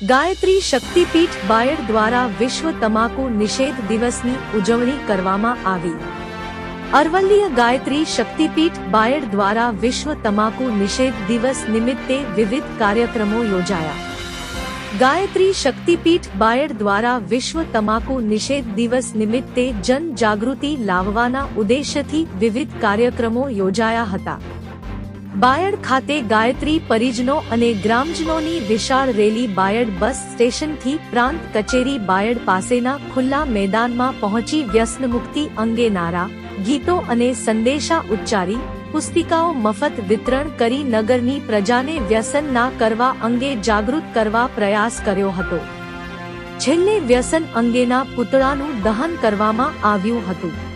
ગાયત્રી શક્તિપીઠ બાયડ દ્વારા વિશ્વ તમાકુ નિષેધ દિવસની ઉજવણી કરવામાં આવી। અરવલ્લીય ગાયત્રી શક્તિપીઠ બાયડ દ્વારા વિશ્વ તમાકુ નિષેધ દિવસ નિમિત્તે વિવિધ કાર્યક્રમો યોજાયા। ગાયત્રી શક્તિપીઠ બાયડ દ્વારા વિશ્વ તમાકુ નિષેધ દિવસ નિમિત્તે જન જાગૃતિ લાવવાના ઉદ્દેશ્યથી વિવિધ કાર્યક્રમો યોજાયા હતા। બાયડ ખાતે ગાયત્રી પરિજનો અને ગ્રામજનોની વિશાળ રેલી બાયડ બસ સ્ટેશનથી પ્રાંત કચેરી બાયડ પાસેના ખુલ્લા મેદાનમાં પહોંચી વ્યસનમુક્તિ અંગે નારા, ગીતો અને સંદેશા ઉચ્ચારી પુસ્તિકાઓ મફત વિતરણ કરી નગરની પ્રજાને વ્યસન ના કરવા અંગે જાગૃત કરવા પ્રયાસ કર્યો હતો। છેલ્લે વ્યસન અંગેના પૂતળાનું દહન કરવામાં આવ્યું હતું।